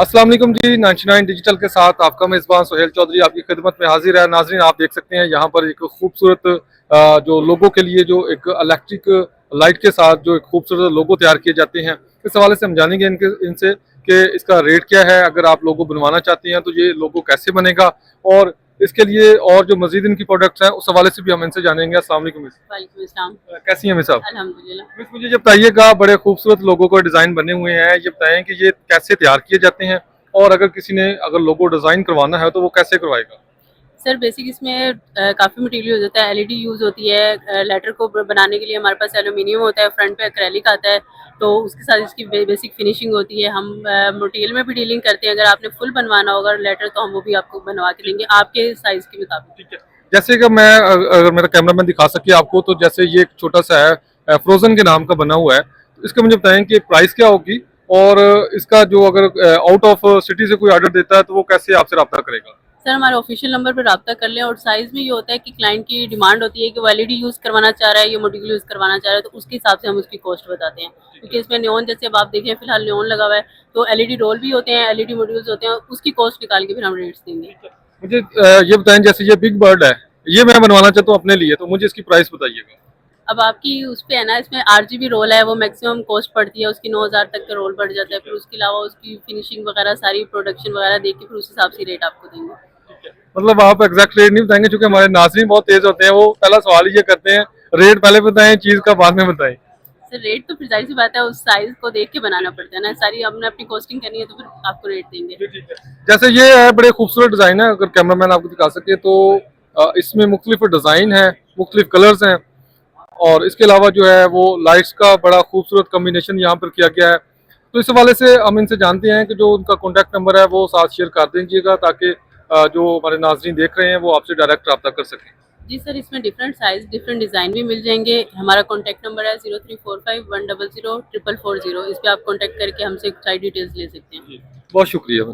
अस्सलाम वालेकुम जी। 99 डिजिटल के साथ आपका मेज़बान सुहेल चौधरी आपकी खिदमत में हाजिर है। नाज़रीन, आप देख सकते हैं यहाँ पर एक खूबसूरत जो लोगों के लिए जो एक इलेक्ट्रिक लाइट के साथ जो एक खूबसूरत लोगो तैयार किए जाते हैं, इस हवाले से हम जानेंगे इनसे कि इसका रेट क्या है। अगर आप लोगो बनवाना चाहते हैं तो ये लोगो कैसे बनेगा, और इसके लिए और जो मजीद इनकी प्रोडक्ट्स हैं उस हवाले से भी हम इनसे जानेंगे। अस्सलाम वालेकुम मिस। वालेकुम अस्सलाम। कैसी हैं मिस आप? अल्हम्दुलिल्लाह। मिस, मुझे ये बताइएगा, बड़े खूबसूरत लोगो का डिज़ाइन बने हुए हैं, ये बताएं कि ये कैसे तैयार किए जाते हैं, और अगर किसी ने अगर लोगो डिज़ाइन करवाना है तो वो कैसे करवाएगा? सर बेसिक इसमें काफ़ी मटेरियल यूज़ होता है, एलईडी यूज़ होती है, लेटर को बनाने के लिए हमारे पास एल्यूमिनियम होता है, फ्रंट पे एक्रेलिक आता है, तो उसके साथ इसकी बेसिक फिनिशिंग होती है। हम मटेरियल में भी डीलिंग करते हैं। अगर आपने फुल बनवाना होगा लेटर तो हम वो भी आपको बनवा के देंगे आपके साइज़ के मुताबिक। ठीक है। जैसे कि मैं अगर मेरा कैमरामैन दिखा सके आपको, तो जैसे ये एक छोटा सा है, फ्रोजन के नाम का बना हुआ है, तो इसका मुझे बताएं कि प्राइस क्या होगी, और इसका जो अगर आउट ऑफ सिटी से कोई ऑर्डर देता है तो वो कैसे आपसे रब्ता करेगा? सर हमारे ऑफिशियल नंबर पर रब्ता कर लें। और साइज़ में ये होता है कि क्लाइंट की डिमांड होती है कि वो एलईडी यूज़ करवाना चाह रहा है या मॉड्यूल यूज़ करवाना चाह रहा है, तो उसके हिसाब से हम उसकी कॉस्ट बताते हैं। क्योंकि इसमें नियॉन, जैसे अब आप देखें फिलहाल नियॉन लगा हुआ है, तो एलईडी रोल भी होते हैं, एलईडी मॉड्यूल्स होते हैं, उसकी कॉस्ट निकाल के फिर हम रेट्स देंगे। मुझे ये बताएं, जैसे ये बिग बर्ड है, ये मैं बनवाना चाहता हूँ अपने लिए, तो मुझे इसकी प्राइस बताइएगा। अब आपकी उस पे है ना, इसमें आरजीबी रोल है, वो मैक्सिमम कॉस्ट पड़ती है उसकी 9,000 तक का रोल पड़ जाता है। फिर उसके अलावा उसकी फिनिशिंग वगैरह सारी प्रोडक्शन वगैरह देख के फिर उस हिसाब से रेट आपको देंगे। मतलब आप एग्जैक्ट रेट नहीं बताएंगे, क्योंकि हमारे नाज़रीन बहुत तेज होते हैं, वो पहला सवाल ये करते हैं रेट पहले बताएं, चीज़ का बाद में बताएं। सर रेट तो फिर जाहिर सी बात है, उस साइज को देख के बनाना पड़ता है ना, सारी हमने अपनी कॉस्टिंग करनी है तो फिर आपको रेट देंगे। जैसे ये है, बड़े खूबसूरत डिज़ाइन है, अगर कैमरामैन आपको दिखा सके तो इसमें मुख्तलिफ डिज़ाइन है, मुख्तलिफ कलर्स हैं, और इसके अलावा जो है वो लाइट्स का बड़ा खूबसूरत कम्बिनेशन यहाँ पर किया गया है। तो इस हवाले से हम इनसे जानते हैं कि जो उनका कॉन्टैक्ट नंबर है वो साथ शेयर कर दीजिएगा, ताकि जो हमारे नाजरीन देख रहे हैं वो आपसे डायरेक्ट रब्ता कर सकें। जी सर, इसमें डिफरेंट साइज डिफरेंट डिज़ाइन भी मिल जाएंगे। हमारा कॉन्टैक्ट नंबर है 0345 100 444। इस पर आप कॉन्टैक्ट करके हमसे सारी डिटेल्स ले सकते हैं। बहुत शुक्रिया।